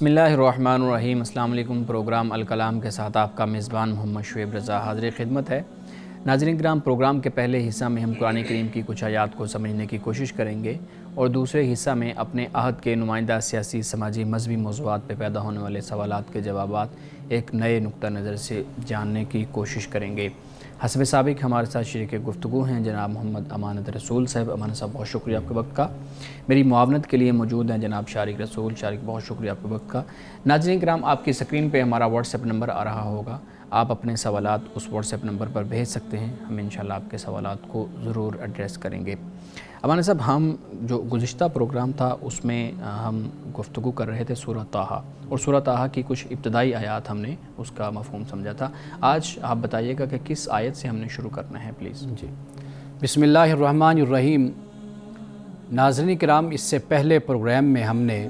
بسم اللہ الرحمن الرحیم۔ السلام علیکم۔ پروگرام الکلام کے ساتھ آپ کا میزبان محمد شعیب رضا حاضر خدمت ہے۔ ناظرین کرام، پروگرام کے پہلے حصہ میں ہم قرآن کریم کی کچھ آیات کو سمجھنے کی کوشش کریں گے اور دوسرے حصہ میں اپنے عہد کے نمائندہ سیاسی، سماجی، مذہبی موضوعات پہ پیدا ہونے والے سوالات کے جوابات ایک نئے نقطہ نظر سے جاننے کی کوشش کریں گے۔ حسب سابق ہمارے ساتھ شریک گفتگو ہیں جناب محمد امانت رسول صاحب۔ امانت صاحب بہت شکریہ آپ کے وقت کا۔ میری معاونت کے لیے موجود ہیں جناب شارق رسول۔ شارق بہت شکریہ آپ کے وقت کا۔ ناظرین کرام، آپ کی سکرین پہ ہمارا واٹس ایپ نمبر آ رہا ہوگا، آپ اپنے سوالات اس واٹس ایپ نمبر پر بھیج سکتے ہیں، ہم انشاءاللہ آپ کے سوالات کو ضرور ایڈریس کریں گے۔ امانت صاحب، ہم جو گزشتہ پروگرام تھا اس میں ہم گفتگو کر رہے تھے سورہ طٰہٰ، اور سورہ طٰہٰ کی کچھ ابتدائی آیات ہم نے اس کا مفہوم سمجھا تھا۔ آج آپ بتائیے گا کہ کس آیت سے ہم نے شروع کرنا ہے پلیز؟ جی، بسم اللہ الرحمن الرحیم۔ ناظرین کرام، اس سے پہلے پروگرام میں ہم نے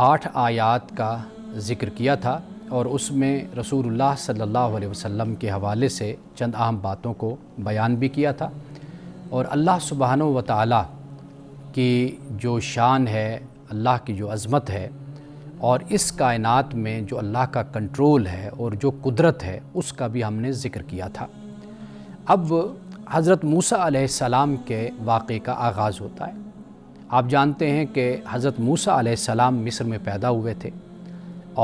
8 آیات کا ذکر کیا تھا اور اس میں رسول اللہ صلی اللہ علیہ وسلم کے حوالے سے چند اہم باتوں کو بیان بھی کیا تھا، اور اللہ سبحانہ و تعالیٰ کی جو شان ہے، اللہ کی جو عظمت ہے، اور اس کائنات میں جو اللہ کا کنٹرول ہے اور جو قدرت ہے، اس کا بھی ہم نے ذکر کیا تھا۔ اب حضرت موسیٰ علیہ السلام کے واقعے کا آغاز ہوتا ہے۔ آپ جانتے ہیں کہ حضرت موسیٰ علیہ السلام مصر میں پیدا ہوئے تھے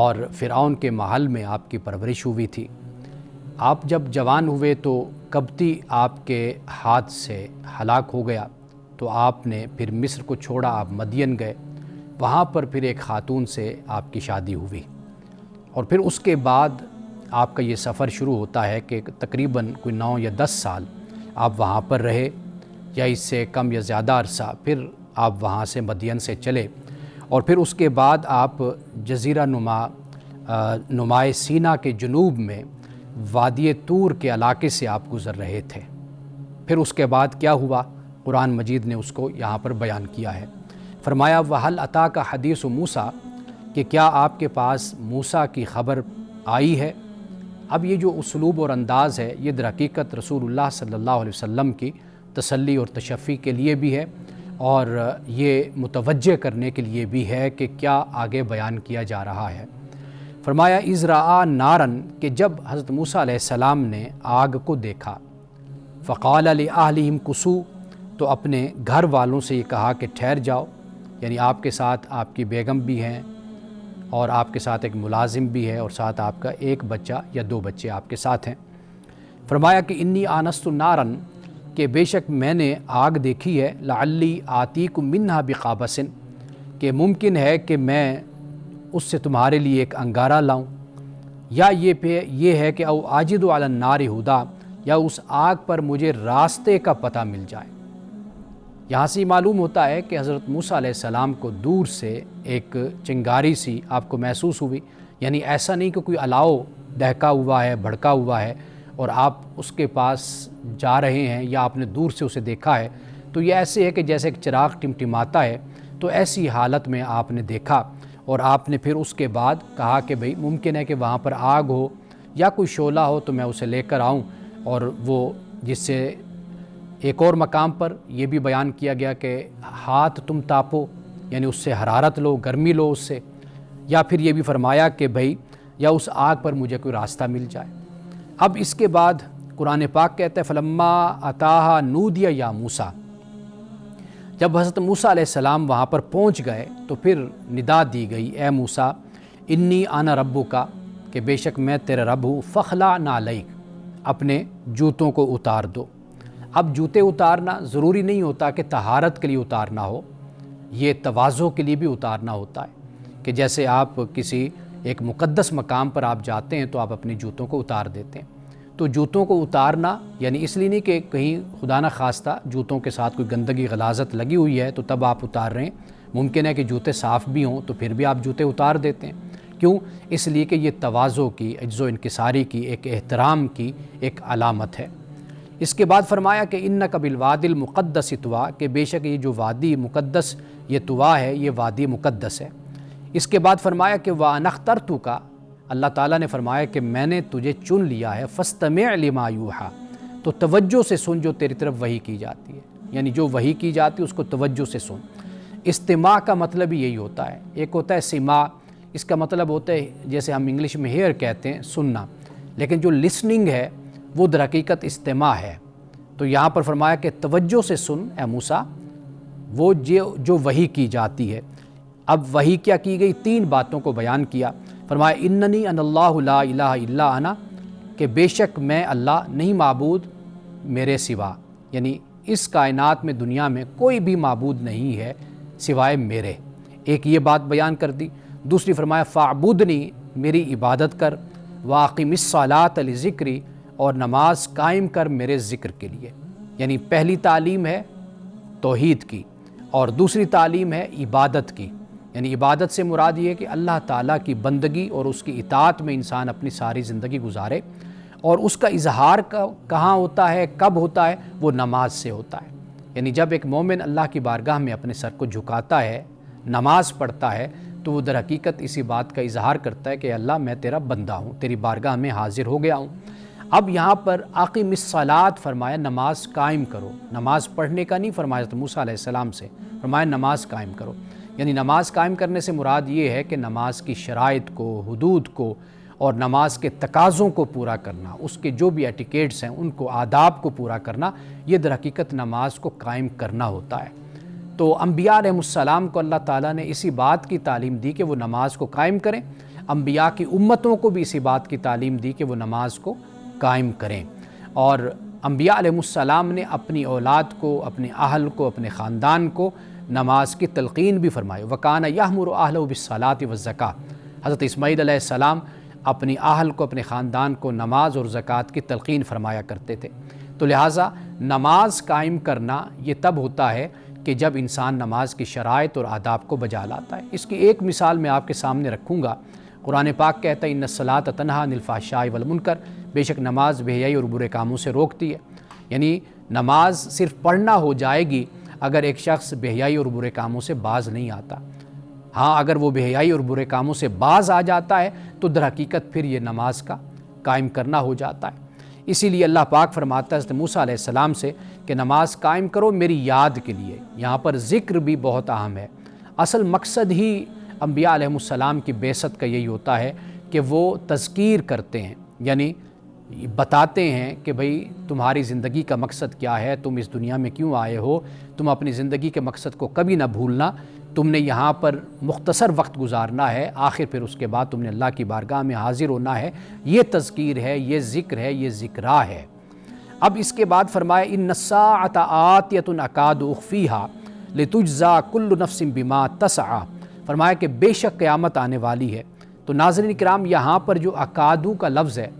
اور فرعون کے محل میں آپ کی پرورش ہوئی تھی۔ آپ جب جوان ہوئے تو قبطی آپ کے ہاتھ سے ہلاک ہو گیا، تو آپ نے پھر مصر کو چھوڑا، آپ مدین گئے، وہاں پر پھر ایک خاتون سے آپ کی شادی ہوئی، اور پھر اس کے بعد آپ کا یہ سفر شروع ہوتا ہے کہ تقریباً کوئی 9 یا 10 سال آپ وہاں پر رہے، یا اس سے کم یا زیادہ عرصہ، پھر آپ وہاں سے مدین سے چلے، اور پھر اس کے بعد آپ جزیرہ نمائے سینا کے جنوب میں وادی طور کے علاقے سے آپ گزر رہے تھے۔ پھر اس کے بعد کیا ہوا، قرآن مجید نے اس کو یہاں پر بیان کیا ہے۔ فرمایا وَهَلْ أَتَاكَ حَدِيثُ موسیٰ، کہ کیا آپ کے پاس موسیٰ کی خبر آئی ہے۔ اب یہ جو اسلوب اور انداز ہے، یہ در حقیقت رسول اللہ صلی اللہ علیہ وسلم کی تسلی اور تشفی کے لیے بھی ہے، اور یہ متوجہ کرنے کے لیے بھی ہے کہ کیا آگے بیان کیا جا رہا ہے۔ فرمایا اِذْ رَأَىٰ نَارًا، کہ جب حضرت موسیٰ علیہ السلام نے آگ کو دیکھا، فَقَالَ لِأَهْلِهِمْ كُثُوا، تو اپنے گھر والوں سے یہ کہا کہ ٹھہر جاؤ، یعنی آپ کے ساتھ آپ کی بیگم بھی ہیں، اور آپ کے ساتھ ایک ملازم بھی ہے، اور ساتھ آپ کا ایک بچہ یا 2 بچے آپ کے ساتھ ہیں۔ فرمایا کہ انی آنست نارن، کہ بے شک میں نے آگ دیکھی ہے، لعلی آتیکم منہا بقابس، کہ ممکن ہے کہ میں اس سے تمہارے لیے ایک انگارہ لاؤں، یا یہ ہے کہ او آجد علی النار ہدا، یا اس آگ پر مجھے راستے کا پتہ مل جائے۔ یہاں سے معلوم ہوتا ہے کہ حضرت موسیٰ علیہ السلام کو دور سے ایک چنگاری سی آپ کو محسوس ہوئی، یعنی ایسا نہیں کہ کوئی الاؤ دہکا ہوا ہے، بھڑکا ہوا ہے، اور آپ اس کے پاس جا رہے ہیں، یا آپ نے دور سے اسے دیکھا ہے، تو یہ ایسے ہے کہ جیسے ایک چراغ ٹمٹماتا ہے، تو ایسی حالت میں آپ نے دیکھا، اور آپ نے پھر اس کے بعد کہا کہ بھئی ممکن ہے کہ وہاں پر آگ ہو یا کوئی شعلہ ہو تو میں اسے لے کر آؤں، اور وہ جس سے ایک اور مقام پر یہ بھی بیان کیا گیا کہ ہاتھ تم تاپو، یعنی اس سے حرارت لو، گرمی لو اس سے، یا پھر یہ بھی فرمایا کہ بھئی یا اس آگ پر مجھے کوئی راستہ مل جائے۔ اب اس کے بعد قرآن پاک کہتا ہے فَلَمَّا أَتَاهَا نُودِيَ يَا موسیٰ، جب حضرت موسیٰ علیہ السلام وہاں پر پہنچ گئے تو پھر ندا دی گئی، اے موسیٰ انی انا ربک، کہ بے شک میں تیرا رب ہوں، فخلع نعلیک، اپنے جوتوں کو اتار دو۔ اب جوتے اتارنا ضروری نہیں ہوتا کہ طہارت کے لیے اتارنا ہو، یہ تواضع کے لیے بھی اتارنا ہوتا ہے، کہ جیسے آپ کسی ایک مقدس مقام پر آپ جاتے ہیں تو آپ اپنے جوتوں کو اتار دیتے ہیں، تو جوتوں کو اتارنا یعنی اس لیے نہیں کہ کہیں خدا نہ خواستہ جوتوں کے ساتھ کوئی گندگی غلاظت لگی ہوئی ہے تو تب آپ اتار رہے ہیں، ممکن ہے کہ جوتے صاف بھی ہوں تو پھر بھی آپ جوتے اتار دیتے ہیں۔ کیوں؟ اس لیے کہ یہ تواضع کی، عجز و انکساری کی، ایک احترام کی ایک علامت ہے۔ اس کے بعد فرمایا کہ انک بالوادی المقدس طویٰ، کہ بے شک یہ جو وادی مقدس یہ طویٰ ہے، یہ وادی مقدس ہے۔ اس کے بعد فرمایا کہ وَأَنَا اخْتَرْتُکَ، اللہ تعالیٰ نے فرمایا کہ میں نے تجھے چن لیا ہے، فَاسْتَمِعْ لِمَا یوحیٰ، تو توجہ سے سن جو تیری طرف وحی کی جاتی ہے، یعنی جو وحی کی جاتی ہے اس کو توجہ سے سن۔ استماع کا مطلب ہی یہی ہوتا ہے. ایک ہوتا ہے سماع، اس کا مطلب ہوتا ہے جیسے ہم انگلش میں ہیئر کہتے ہیں، سننا، لیکن جو لسننگ ہے وہ در حقیقت استماع ہے. تو یہاں پر فرمایا کہ توجہ سے سن اے موسیٰ وہ جو وحی کی جاتی ہے. اب وحی کیا کی گئی؟ 3 باتوں کو بیان کیا. فرمایا اننی ان اللہ لا الہ الا انا، کہ بے شک میں اللہ، نہیں معبود میرے سوا، یعنی اس کائنات میں دنیا میں کوئی بھی معبود نہیں ہے سوائے میرے. ایک یہ بات بیان کر دی. دوسری فرمایا فاعبدنی، میری عبادت کر، واقم الصلاۃ لذکری، اور نماز قائم کر میرے ذکر کے لیے. یعنی پہلی تعلیم ہے توحید کی اور دوسری تعلیم ہے عبادت کی. یعنی عبادت سے مراد یہ ہے کہ اللہ تعالیٰ کی بندگی اور اس کی اطاعت میں انسان اپنی ساری زندگی گزارے، اور اس کا اظہار کہاں ہوتا ہے، کب ہوتا ہے؟ وہ نماز سے ہوتا ہے. یعنی جب ایک مومن اللہ کی بارگاہ میں اپنے سر کو جھکاتا ہے، نماز پڑھتا ہے، تو وہ در حقیقت اسی بات کا اظہار کرتا ہے کہ اللہ میں تیرا بندہ ہوں، تیری بارگاہ میں حاضر ہو گیا ہوں. اب یہاں پر اقیم الصلاۃ فرمایا نماز قائم کرو. نماز پڑھنے کا نہیں فرمایا حضرت موسیٰ علیہ السلام سے، فرمایا نماز قائم کرو. یعنی نماز قائم کرنے سے مراد یہ ہے کہ نماز کی شرائط کو، حدود کو اور نماز کے تقاضوں کو پورا کرنا، اس کے جو بھی ایٹیکیٹس ہیں ان کو، آداب کو پورا کرنا، یہ در حقیقت نماز کو قائم کرنا ہوتا ہے. تو انبیاء علیہ السلام کو اللہ تعالیٰ نے اسی بات کی تعلیم دی کہ وہ نماز کو قائم کریں. انبیاء کی امتوں کو بھی اسی بات کی تعلیم دی کہ وہ نماز کو قائم کریں. اور انبیاء علیہ السلام نے اپنی اولاد کو، اپنے اہل کو، اپنے خاندان کو نماز کی تلقین بھی فرمائی. وَكَانَ يَأْمُرُ أَهْلَهُ بِالصَّلَاةِ وَالزَّكَاةِ. حضرت اسماعیل علیہ السلام اپنی اہل کو، اپنے خاندان کو نماز اور زکوٰۃ کی تلقین فرمایا کرتے تھے. تو لہٰذا نماز قائم کرنا یہ تب ہوتا ہے کہ جب انسان نماز کی شرائط اور آداب کو بجا لاتا ہے. اس کی ایک مثال میں آپ کے سامنے رکھوں گا. قرآن پاک کہتا ہے اِنَّ الصَّلَاةَ تَنْہَىٰ عَنِ الْفَحْشَاءِ وَالْمُنکَرِ، بے شک نماز بے حیائی اور برے کاموں سے روکتی ہے. یعنی نماز صرف پڑھنا ہو جائے گی اگر ایک شخص بے حیائی اور برے کاموں سے باز نہیں آتا. ہاں اگر وہ بے حیائی اور برے کاموں سے باز آ جاتا ہے تو در حقیقت پھر یہ نماز کا قائم کرنا ہو جاتا ہے. اسی لیے اللہ پاک فرماتا ہے حضرت موسیٰ علیہ السلام سے کہ نماز قائم کرو میری یاد کے لیے. یہاں پر ذکر بھی بہت اہم ہے. اصل مقصد ہی انبیاء علیہ السلام کی بعثت کا یہی ہوتا ہے کہ وہ تذکیر کرتے ہیں، یعنی بتاتے ہیں کہ بھئی تمہاری زندگی کا مقصد کیا ہے، تم اس دنیا میں کیوں آئے ہو، تم اپنی زندگی کے مقصد کو کبھی نہ بھولنا، تم نے یہاں پر مختصر وقت گزارنا ہے، آخر پھر اس کے بعد تم نے اللہ کی بارگاہ میں حاضر ہونا ہے. یہ تذکیر ہے، یہ ذکر ہے، یہ ذکرہ ہے. اب اس کے بعد فرمایا ان الساعۃ آتیۃ اکاد اخفیہا لتجزا کل نفس بما تسعی. فرمایا کہ بے شک قیامت آنے والی ہے. تو ناظرین کرام یہاں پر جو اکادو کا لفظ ہے،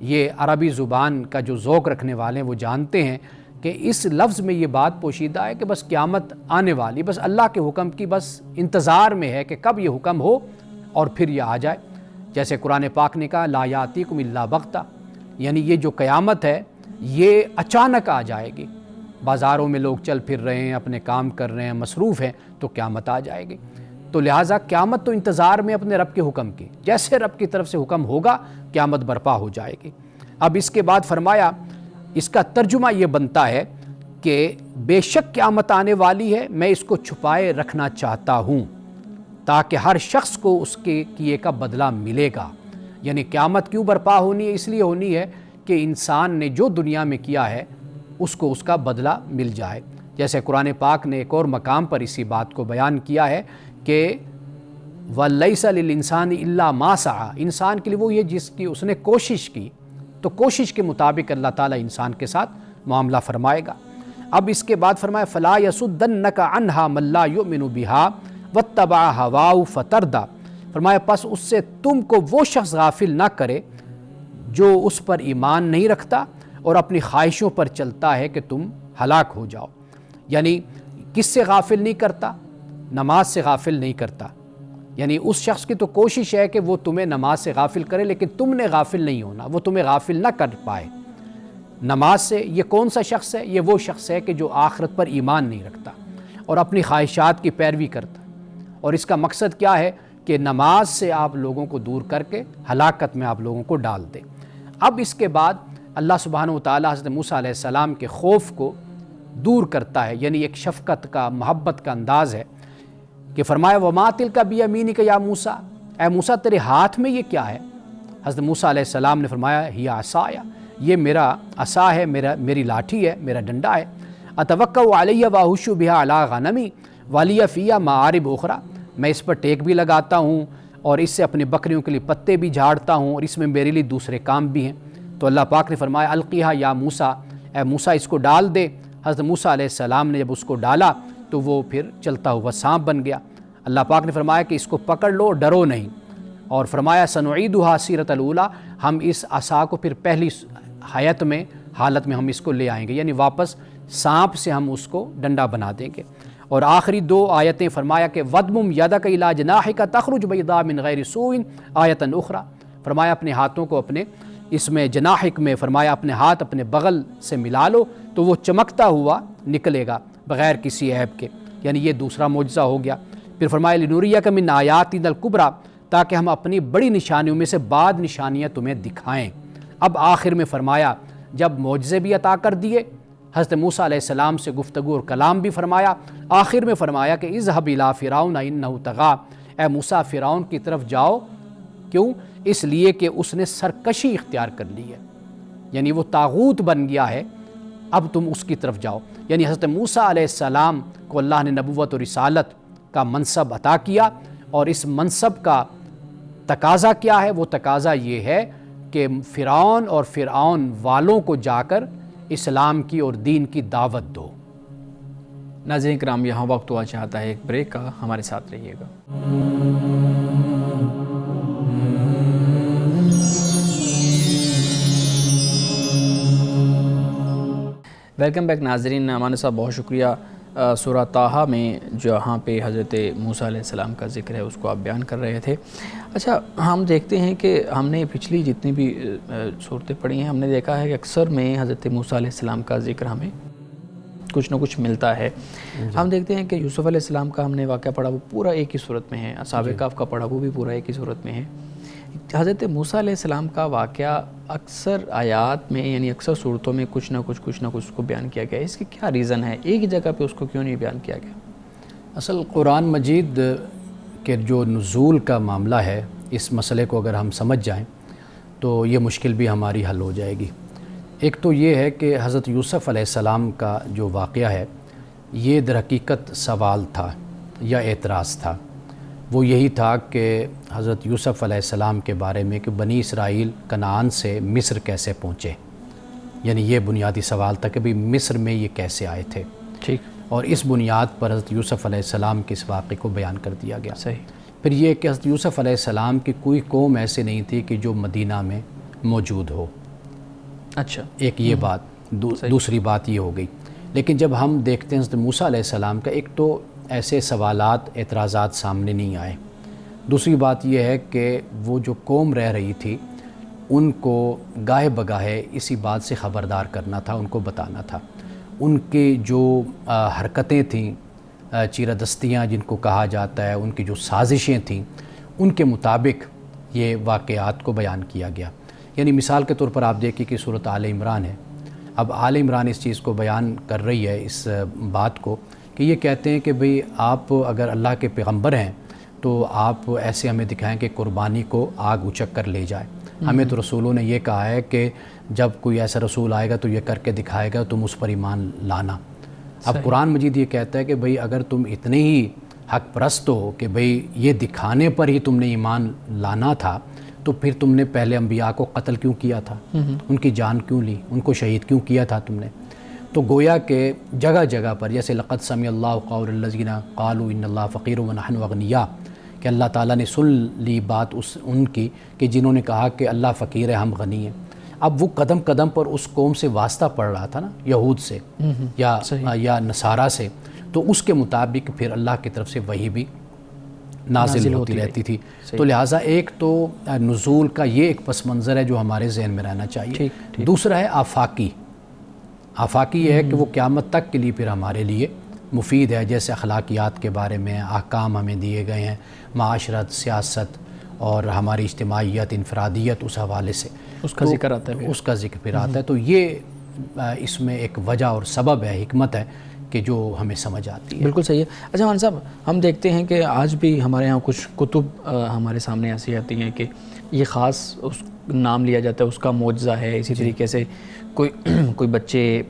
یہ عربی زبان کا جو ذوق رکھنے والے ہیں وہ جانتے ہیں کہ اس لفظ میں یہ بات پوشیدہ ہے کہ بس قیامت آنے والی، بس اللہ کے حکم کی بس انتظار میں ہے کہ کب یہ حکم ہو اور پھر یہ آ جائے. جیسے قرآن پاک نے کہا لا یاتیکم الا بغتہ، یعنی یہ جو قیامت ہے یہ اچانک آ جائے گی. بازاروں میں لوگ چل پھر رہے ہیں، اپنے کام کر رہے ہیں، مصروف ہیں، تو قیامت آ جائے گی. تو لہٰذا قیامت تو انتظار میں اپنے رب کے حکم کی، جیسے رب کی طرف سے حکم ہوگا قیامت برپا ہو جائے گی. اب اس کے بعد فرمایا اس کا ترجمہ یہ بنتا ہے کہ بے شک قیامت آنے والی ہے، میں اس کو چھپائے رکھنا چاہتا ہوں تاکہ ہر شخص کو اس کے کیے کا بدلہ ملے گا. یعنی قیامت کیوں برپا ہونی ہے؟ اس لیے ہونی ہے کہ انسان نے جو دنیا میں کیا ہے اس کو اس کا بدلہ مل جائے. جیسے قرآن پاک نے ایک اور مقام پر اسی بات کو بیان کیا ہے کہ وَلَيْسَ لِلْإِنسَانِ إِلَّا مَا سَعَى، انسان کے لیے وہ یہ جس کی اس نے کوشش کی، تو کوشش کے مطابق اللہ تعالیٰ انسان کے ساتھ معاملہ فرمائے گا. اب اس کے بعد فرمایا فَلَا يَصُدَّنَّكَ عَنْهَا مَن لَّا يُؤْمِنُ بِهَا وَاتَّبَعَ هَوَاهُ فَتَرْدَىٰ. فرمایا پس اس سے تم کو وہ شخص غافل نہ کرے جو اس پر ایمان نہیں رکھتا اور اپنی خواہشوں پر چلتا ہے کہ تم ہلاک ہو جاؤ. یعنی کس سے غافل نہیں کرتا؟ نماز سے غافل نہیں کرتا. یعنی اس شخص کی تو کوشش ہے کہ وہ تمہیں نماز سے غافل کرے، لیکن تم نے غافل نہیں ہونا، وہ تمہیں غافل نہ کر پائے نماز سے. یہ کون سا شخص ہے؟ یہ وہ شخص ہے کہ جو آخرت پر ایمان نہیں رکھتا اور اپنی خواہشات کی پیروی کرتا. اور اس کا مقصد کیا ہے کہ نماز سے آپ لوگوں کو دور کر کے ہلاکت میں آپ لوگوں کو ڈال دے. اب اس کے بعد اللہ سبحانہ و تعالیٰ حضرت موسیٰ علیہ السلام کے خوف کو دور کرتا ہے. یعنی ایک شفقت کا، محبت کا انداز ہے کہ فرمایا وما تلک بیمینک یا موسیٰ، اے موسیٰ تیرے ہاتھ میں یہ کیا ہے؟ حضرت موسیٰ علیہ السلام نے فرمایا ہی عصایا، یہ میرا عصا ہے، میری لاٹھی ہے، میرا ڈنڈا ہے، اتوکأ علیہ واہش بہا علی غنمی ولی فیہا معارب اخری، میں اس پر ٹیک بھی لگاتا ہوں اور اس سے اپنی بکریوں کے لیے پتے بھی جھاڑتا ہوں اور اس میں میرے لیے دوسرے کام بھی ہیں۔ تو اللہ پاک نے فرمایا القیہا یا موسیٰ، اے موسیٰ اس کو ڈال دے۔ حضرت موسیٰ علیہ السلام نے جب اس کو ڈالا تو وہ پھر چلتا ہوا سانپ بن گیا۔ اللہ پاک نے فرمایا کہ اس کو پکڑ لو، ڈرو نہیں، اور فرمایا سنعیدھا سیرۃ الاولیٰ، ہم اس عصا کو پھر پہلی حالت میں ہم اس کو لے آئیں گے، یعنی واپس سانپ سے ہم اس کو ڈنڈا بنا دیں گے۔ اور آخری 2 آیتیں فرمایا کہ وَضْمُمْ يَدَكَ إِلَىٰ جَنَاحِكَ تَخْرُجْ بَيْضَاءَ مِنْ غَيْرِ سُوءٍ آیَةً اخرى، فرمایا اپنے ہاتھوں کو اپنے اس میں جناحک میں، فرمایا اپنے ہاتھ اپنے بغل سے ملا لو تو وہ چمکتا ہوا نکلے گا بغیر کسی عیب کے، یعنی یہ دوسرا معجزہ ہو گیا۔ پھر فرمایا لِنُرِيَكَ مِنْ آيَاتِنَا الْكُبْرىٰ، تاکہ ہم اپنی بڑی نشانیوں میں سے بعض نشانیاں تمہیں دکھائیں۔ اب آخر میں فرمایا جب معجزے بھی عطا کر دیے، حضرت موسیٰ علیہ السلام سے گفتگو اور کلام بھی فرمایا، آخر میں فرمایا کہ اذهب الى فرعون انه طغى، اے موسیٰ فرعون کی طرف جاؤ، کیوں؟ اس لیے کہ اس نے سرکشی اختیار کر لی ہے، یعنی وہ طاغوت بن گیا ہے، اب تم اس کی طرف جاؤ۔ یعنی حضرت موسیٰ علیہ السلام کو اللہ نے نبوت اور رسالت کا منصب عطا کیا، اور اس منصب کا تقاضا کیا ہے؟ وہ تقاضا یہ ہے کہ فرعون اور فرعون والوں کو جا کر اسلام کی اور دین کی دعوت دو۔ ناظرین کرام، یہاں وقت ہوا چاہتا ہے ایک بریک کا، ہمارے ساتھ رہیے گا۔ ویلکم بیک ناظرین، امان صاحب بہت شکریہ۔ سورہ طٰہٰ میں جہاں پہ حضرت موسیٰ علیہ السلام کا ذکر ہے اس کو آپ بیان کر رہے تھے۔ اچھا، ہم دیکھتے ہیں کہ ہم نے پچھلی جتنی بھی صورتیں پڑھی ہیں، ہم نے دیکھا ہے کہ اکثر میں حضرت موسیٰ علیہ السلام کا ذکر ہمیں کچھ نہ کچھ ملتا ہے۔ ہم دیکھتے ہیں کہ یوسف علیہ السلام کا ہم نے واقعہ پڑھا، وہ پورا ایک ہی صورت میں ہے۔ اصحاب کہف کا پڑھا، وہ بھی پورا ایک ہی صورت میں ہے۔ حضرت موسیٰ علیہ السلام کا واقعہ اکثر آیات میں، یعنی اکثر صورتوں میں کچھ نہ کچھ اس کو بیان کیا گیا ہے۔ اس کی کیا ریزن ہے؟ ایک ہی جگہ پہ اس کو کیوں نہیں بیان کیا گیا؟ اصل قرآن مجید کے جو نزول کا معاملہ ہے، اس مسئلے کو اگر ہم سمجھ جائیں تو یہ مشکل بھی ہماری حل ہو جائے گی۔ ایک تو یہ ہے کہ حضرت یوسف علیہ السلام کا جو واقعہ ہے یہ در حقیقت سوال تھا یا اعتراض تھا۔ وہ یہی تھا کہ حضرت یوسف علیہ السلام کے بارے میں کہ بنی اسرائیل کنعان سے مصر کیسے پہنچے، یعنی یہ بنیادی سوال تھا کہ بھی مصر میں یہ کیسے آئے تھے۔ ٹھیک، اور اس بنیاد پر حضرت یوسف علیہ السلام کے اس واقعے کو بیان کر دیا گیا۔ صحیح۔ پھر یہ کہ حضرت یوسف علیہ السلام کی کوئی قوم ایسے نہیں تھی کہ جو مدینہ میں موجود ہو۔ اچھا، ایک یہ بات، دوسری بات یہ ہو گئی۔ لیکن جب ہم دیکھتے ہیں حضرت موسیٰ علیہ السلام کا، ایک تو ایسے سوالات، اعتراضات سامنے نہیں آئے۔ دوسری بات یہ ہے کہ وہ جو قوم رہ رہی تھی ان کو گاہے بگاہے اسی بات سے خبردار کرنا تھا، ان کو بتانا تھا۔ ان کی جو حرکتیں تھیں، چیرہ دستیاں جن کو کہا جاتا ہے، ان کی جو سازشیں تھیں، ان کے مطابق یہ واقعات کو بیان کیا گیا۔ یعنی مثال کے طور پر آپ دیکھیں کہ سورۃ آل عمران ہے۔ اب آل عمران اس چیز کو بیان کر رہی ہے، اس بات کو، کہ یہ کہتے ہیں کہ بھئی آپ اگر اللہ کے پیغمبر ہیں تو آپ ایسے ہمیں دکھائیں کہ قربانی کو آگ اچک کر لے جائے۔ ہمیں تو رسولوں نے یہ کہا ہے کہ جب کوئی ایسا رسول آئے گا تو یہ کر کے دکھائے گا، تم اس پر ایمان لانا۔ اب قرآن مجید یہ کہتا ہے کہ بھئی اگر تم اتنے ہی حق پرست ہو کہ بھئی یہ دکھانے پر ہی تم نے ایمان لانا تھا، تو پھر تم نے پہلے انبیاء کو قتل کیوں کیا تھا؟ ان کی جان کیوں لی؟ ان کو شہید کیوں کیا تھا تم نے؟ تو گویا کہ جگہ جگہ پر جیسے لقد سمع اللہ قول الذین قالوا ان اللہ فقیر ونحن اغنیاء، کہ اللہ تعالیٰ نے سن لی بات ان کی کہ جنہوں نے کہا کہ اللہ فقیر ہے، ہم غنی ہیں۔ اب وہ قدم قدم پر اس قوم سے واسطہ پڑ رہا تھا نا، یہود سے یا نصارہ سے، تو اس کے مطابق پھر اللہ کی طرف سے وحی بھی نازل ہوتی رہتی تھی۔ تو لہٰذا ایک تو نزول کا یہ ایک پس منظر ہے جو ہمارے ذہن میں رہنا چاہیے۔ دوسرا ہے آفاقی۔ آفاقی یہ ہے کہ وہ قیامت تک کے لیے پھر ہمارے لیے مفید ہے، جیسے اخلاقیات کے بارے میں احکام ہمیں دیے گئے ہیں، معاشرت، سیاست اور ہماری اجتماعیت، انفرادیت، اس حوالے سے اس کا ذکر آتا ہے، اس کا ذکر پھر آتا ہے۔ تو یہ اس میں ایک وجہ اور سبب ہے، حکمت ہے کہ جو ہمیں سمجھ آتی ہے۔ بالکل صحیح ہے۔ اچھا مولانا صاحب، ہم دیکھتے ہیں کہ آج بھی ہمارے یہاں کچھ کتب ہمارے سامنے ایسی آتی ہیں کہ یہ خاص اس نام لیا جاتا ہے، اس کا معجزہ ہے۔ اسی طریقے سے کوئی بچے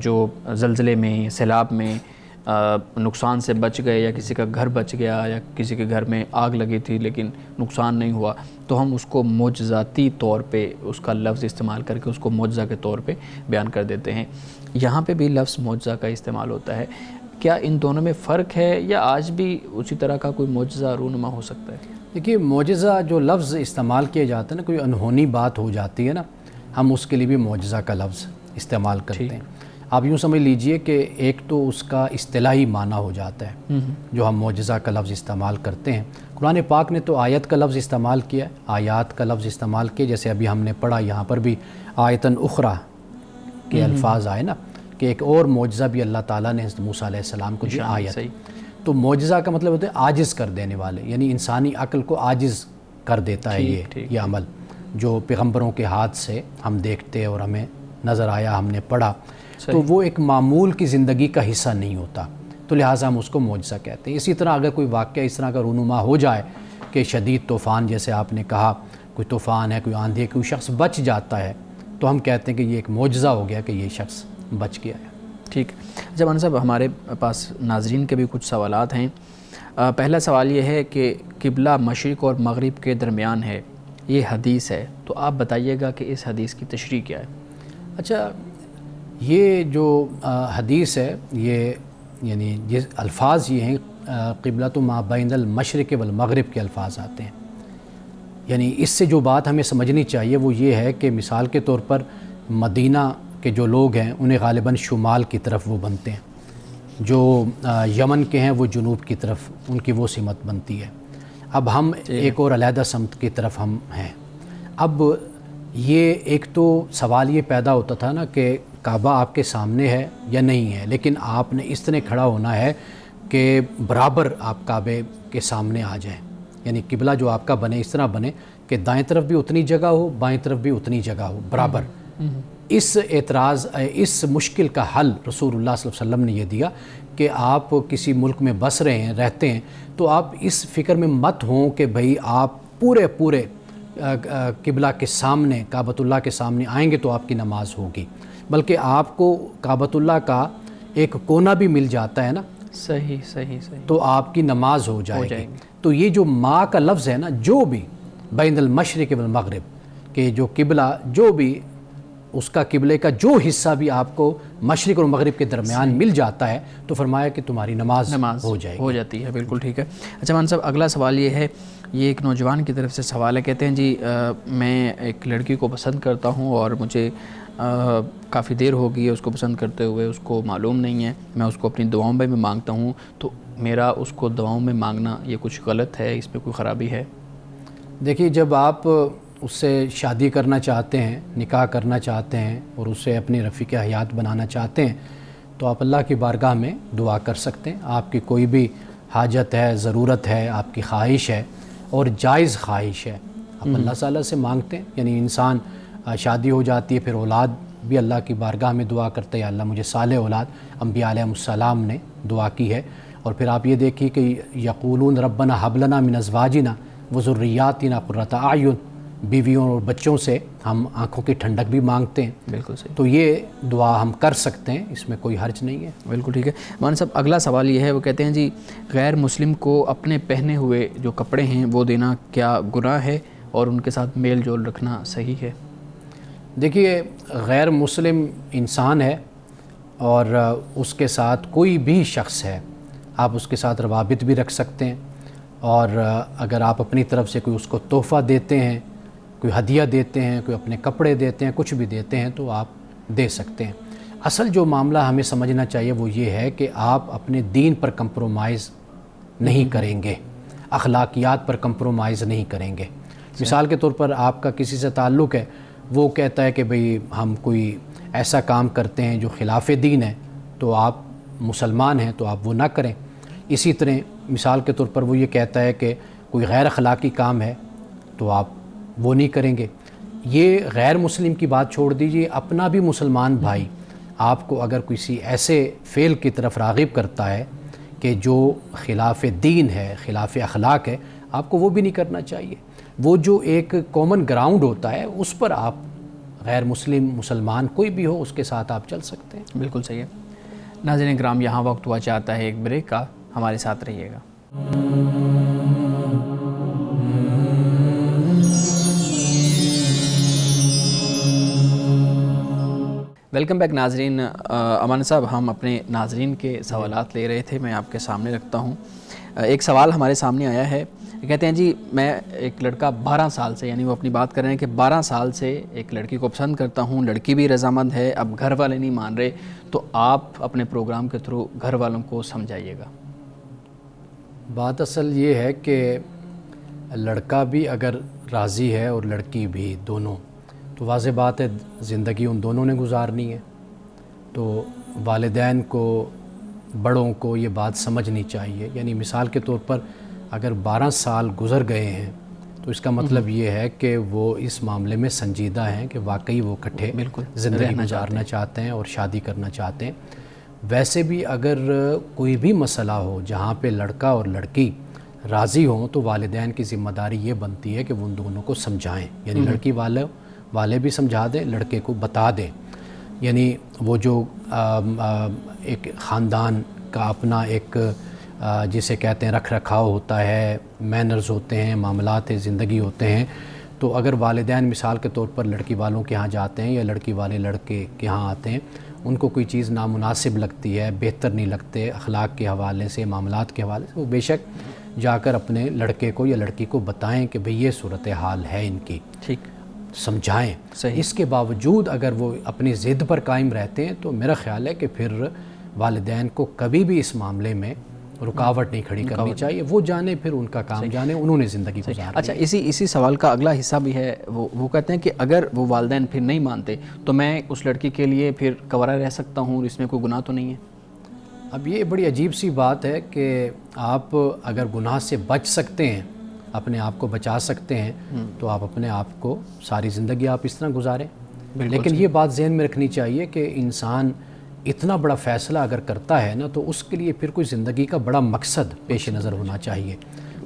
جو زلزلے میں، سیلاب میں نقصان سے بچ گئے، یا کسی کا گھر بچ گیا، یا کسی کے گھر میں آگ لگی تھی لیکن نقصان نہیں ہوا، تو ہم اس کو معجزاتی طور پہ اس کا لفظ استعمال کر کے اس کو معجزہ کے طور پہ بیان کر دیتے ہیں۔ یہاں پہ بھی لفظ معجزہ کا استعمال ہوتا ہے، کیا ان دونوں میں فرق ہے، یا آج بھی اسی طرح کا کوئی معجزہ رونما ہو سکتا ہے؟ دیکھیے، معجزہ جو لفظ استعمال کیا جاتا ہے نا، کوئی انہونی بات ہو جاتی ہے نا، ہم اس کے لیے بھی معجزہ کا لفظ استعمال کرتے ہیں۔ آپ یوں سمجھ لیجئے کہ ایک تو اس کا اصطلاحی معنی ہو جاتا ہے جو ہم معجزہ کا لفظ استعمال کرتے ہیں۔ قرآن پاک نے تو آیت کا لفظ استعمال کیا ہے، آیات کا لفظ استعمال کیا، جیسے ابھی ہم نے پڑھا، یہاں پر بھی آیتن اخرى کے الفاظ آئے نا، کہ ایک اور معجزہ بھی اللہ تعالیٰ نے حضرت موسیٰ علیہ السلام کو دی، آیت۔ تو معجزہ کا مطلب ہوتا ہے عاجز کر دینے والے، یعنی انسانی عقل کو عاجز کر دیتا ہے یہ عمل، جو پیغمبروں کے ہاتھ سے ہم دیکھتے اور ہمیں نظر آیا، ہم نے پڑھا، تو وہ ایک معمول کی زندگی کا حصہ نہیں ہوتا، تو لہٰذا ہم اس کو معجزہ کہتے ہیں۔ اسی طرح اگر کوئی واقعہ اس طرح کا رونما ہو جائے کہ شدید طوفان، جیسے آپ نے کہا، کوئی طوفان ہے، کوئی آندھی ہے، کوئی شخص بچ جاتا ہے، تو ہم کہتے ہیں کہ یہ ایک معجزہ ہو گیا کہ یہ شخص بچ گیا ہے۔ ٹھیک۔ جب مولانا صاحب، ہمارے پاس ناظرین کے بھی کچھ سوالات ہیں۔ پہلا سوال یہ ہے کہ قبلہ مشرق اور مغرب کے درمیان ہے، یہ حدیث ہے، تو آپ بتائیے گا کہ اس حدیث کی تشریح کیا ہے؟ اچھا، یہ جو حدیث ہے، یہ یعنی الفاظ یہ ہیں، قبلۃ ما بین المشرق والمغرب کے الفاظ آتے ہیں۔ یعنی اس سے جو بات ہمیں سمجھنی چاہیے وہ یہ ہے کہ مثال کے طور پر مدینہ کے جو لوگ ہیں انہیں غالباً شمال کی طرف وہ بنتے ہیں، جو یمن کے ہیں وہ جنوب کی طرف ان کی وہ سمت بنتی ہے۔ اب ہم ایک اور علیحدہ سمت کی طرف ہم ہیں۔ اب یہ ایک تو سوال یہ پیدا ہوتا تھا نا کہ کعبہ آپ کے سامنے ہے یا نہیں ہے، لیکن آپ نے اس طرح کھڑا ہونا ہے کہ برابر آپ کعبے کے سامنے آ جائیں، یعنی قبلہ جو آپ کا بنے اس طرح بنے کہ دائیں طرف بھی اتنی جگہ ہو، بائیں طرف بھی اتنی جگہ ہو، برابر۔ اس اعتراض، اس مشکل کا حل رسول اللہ صلی اللہ علیہ وسلم نے یہ دیا کہ آپ کسی ملک میں بس رہے ہیں، رہتے ہیں، تو آپ اس فکر میں مت ہوں کہ بھئی آپ پورے قبلہ کے سامنے، کعبۃ اللہ کے سامنے آئیں گے تو آپ کی نماز ہوگی، بلکہ آپ کو کعبۃ اللہ کا ایک کونا بھی مل جاتا ہے نا، صحیح تو آپ کی نماز ہو جائے گی۔ تو یہ جو ما کا لفظ ہے نا، جو بھی بین المشرق والمغرب، کہ جو قبلہ، جو بھی اس کا قبلے کا جو حصہ بھی آپ کو مشرق اور مغرب کے درمیان مل جاتا ہے، تو فرمایا کہ تمہاری نماز ہو جائے گی، ہو جاتی ہے۔ بالکل ٹھیک ہے۔ اچھا مولانا صاحب، اگلا سوال یہ ہے، یہ ایک نوجوان کی طرف سے سوال ہے، کہتے ہیں جی میں ایک لڑکی کو پسند کرتا ہوں اور مجھے کافی دیر ہو گئی ہے اس کو پسند کرتے ہوئے، اس کو معلوم نہیں ہے، میں اس کو اپنی دعاؤں میں بھی مانگتا ہوں، تو میرا اس کو دعاؤں میں مانگنا یہ کچھ غلط ہے، اس پہ کوئی خرابی ہے؟ دیکھیے، جب آپ اس سے شادی کرنا چاہتے ہیں، نکاح کرنا چاہتے ہیں اور اسے اپنی رفیق حیات بنانا چاہتے ہیں، تو آپ اللہ کی بارگاہ میں دعا کر سکتے ہیں۔ آپ کی کوئی بھی حاجت ہے، ضرورت ہے، آپ کی خواہش ہے اور جائز خواہش ہے، آپ اللہ تعالیٰ سے مانگتے ہیں۔ یعنی انسان شادی ہو جاتی ہے، پھر اولاد بھی اللہ کی بارگاہ میں دعا کرتے ہیں، یا اللہ مجھے صالح اولاد، انبیاء علیہ السلام نے دعا کی ہے۔ اور پھر آپ یہ دیکھیے کہ یقولون ربنا حب لنا من ازواجنا وذریاتنا قرۃ اعین، بیویوں اور بچوں سے ہم آنکھوں کی ٹھنڈک بھی مانگتے ہیں۔ بالکل صحیح۔ تو یہ دعا ہم کر سکتے ہیں، اس میں کوئی حرج نہیں ہے۔ بالکل ٹھیک ہے۔ مولانا صاحب، اگلا سوال یہ ہے، وہ کہتے ہیں جی غیر مسلم کو اپنے پہنے ہوئے جو کپڑے ہیں وہ دینا کیا گناہ ہے، اور ان کے ساتھ میل جول رکھنا صحیح ہے؟ دیکھیے، غیر مسلم انسان ہے اور اس کے ساتھ کوئی بھی شخص ہے، آپ اس کے ساتھ روابط بھی رکھ سکتے ہیں، اور اگر آپ اپنی طرف سے کوئی اس کو تحفہ دیتے ہیں، کوئی ہدیہ دیتے ہیں، کوئی اپنے کپڑے دیتے ہیں، کچھ بھی دیتے ہیں، تو آپ دے سکتے ہیں۔ اصل جو معاملہ ہمیں سمجھنا چاہیے وہ یہ ہے کہ آپ اپنے دین پر کمپرومائز نہیں کریں گے، اخلاقیات پر کمپرومائز نہیں کریں گے۔ مثال کے طور پر آپ کا کسی سے تعلق ہے، وہ کہتا ہے کہ بھئی ہم کوئی ایسا کام کرتے ہیں جو خلاف دین ہے، تو آپ مسلمان ہیں تو آپ وہ نہ کریں۔ اسی طرح مثال کے طور پر وہ یہ کہتا ہے کہ کوئی غیر اخلاقی کام ہے تو آپ وہ نہیں کریں گے۔ یہ غیر مسلم کی بات چھوڑ دیجئے، اپنا بھی مسلمان بھائی آپ کو اگر کسی ایسے فعل کی طرف راغب کرتا ہے کہ جو خلاف دین ہے، خلاف اخلاق ہے، آپ کو وہ بھی نہیں کرنا چاہیے۔ وہ جو ایک کامن گراؤنڈ ہوتا ہے اس پر آپ غیر مسلم، مسلمان کوئی بھی ہو، اس کے ساتھ آپ چل سکتے ہیں۔ بالکل صحیح ہے۔ ناظرین کرام، یہاں وقت ہوا چاہتا ہے ایک بریک کا، ہمارے ساتھ رہیے گا۔ ویلکم بیک ناظرین۔ امان صاحب، ہم اپنے ناظرین کے سوالات لے رہے تھے، میں آپ کے سامنے رکھتا ہوں۔ ایک سوال ہمارے سامنے آیا ہے، کہتے ہیں جی میں ایک لڑکا 12 سال سے، یعنی وہ اپنی بات کر رہے ہیں کہ 12 سال سے ایک لڑکی کو پسند کرتا ہوں، لڑکی بھی رضامند ہے، اب گھر والے نہیں مان رہے، تو آپ اپنے پروگرام کے تھرو گھر والوں کو سمجھائیے گا۔ بات اصل یہ ہے کہ لڑکا بھی اگر راضی ہے اور لڑکی بھی، دونوں، تو واضح بات ہے زندگی ان دونوں نے گزارنی ہے۔ تو والدین کو، بڑوں کو یہ بات سمجھنی چاہیے۔ یعنی مثال کے طور پر اگر 12 سال گزر گئے ہیں تو اس کا مطلب یہ ہے کہ وہ اس معاملے میں سنجیدہ ہیں کہ واقعی وہ اکٹھے زندگی گزارنا چاہتے ہیں اور شادی کرنا چاہتے ہیں۔ ویسے بھی اگر کوئی بھی مسئلہ ہو جہاں پہ لڑکا اور لڑکی راضی ہوں تو والدین کی ذمہ داری یہ بنتی ہے کہ وہ ان دونوں کو سمجھائیں، یعنی لڑکی والے بھی سمجھا دیں، لڑکے کو بتا دیں۔ یعنی وہ جو ایک خاندان کا اپنا ایک جسے کہتے ہیں رکھ رکھاؤ ہوتا ہے، مینرز ہوتے ہیں، معاملات زندگی ہوتے ہیں، تو اگر والدین مثال کے طور پر لڑکی والوں کے ہاں جاتے ہیں یا لڑکی والے لڑکے کے ہاں آتے ہیں، ان کو کوئی چیز نامناسب لگتی ہے، بہتر نہیں لگتے اخلاق کے حوالے سے، معاملات کے حوالے سے، وہ بے شک جا کر اپنے لڑکے کو یا لڑکی کو بتائیں کہ بھئی یہ صورتحال ہے ان کی، ٹھیک، سمجھائیں۔ صحیح۔ اس کے باوجود اگر وہ اپنی ضد پر قائم رہتے ہیں تو میرا خیال ہے کہ پھر والدین کو کبھی بھی اس معاملے میں رکاوٹ نہیں کھڑی کرنی چاہیے۔ وہ جانے، پھر ان کا کام جانے، انہوں نے زندگی گزارنی۔ اچھا، اسی سوال کا اگلا حصہ بھی ہے، وہ کہتے ہیں کہ اگر وہ والدین پھر نہیں مانتے تو میں اس لڑکی کے لیے پھر گوارا رہ سکتا ہوں، اس میں کوئی گناہ تو نہیں ہے؟ اب یہ بڑی عجیب سی بات ہے کہ آپ اگر گناہ سے بچ سکتے ہیں، اپنے آپ کو بچا سکتے ہیں، تو آپ اپنے آپ کو ساری زندگی آپ اس طرح گزاریں۔ لیکن یہ بات ذہن میں رکھنی چاہیے کہ انسان اتنا بڑا فیصلہ اگر کرتا ہے نا تو اس کے لیے پھر کوئی زندگی کا بڑا مقصد پیش نظر ہونا چاہیے۔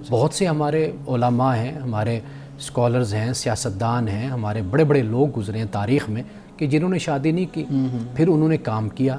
بہت سے ہمارے علماء ہیں، ہمارے اسکالرز ہیں، سیاستدان ہیں، ہمارے بڑے بڑے لوگ گزرے ہیں تاریخ میں کہ جنہوں نے شادی نہیں کی، پھر انہوں نے کام کیا،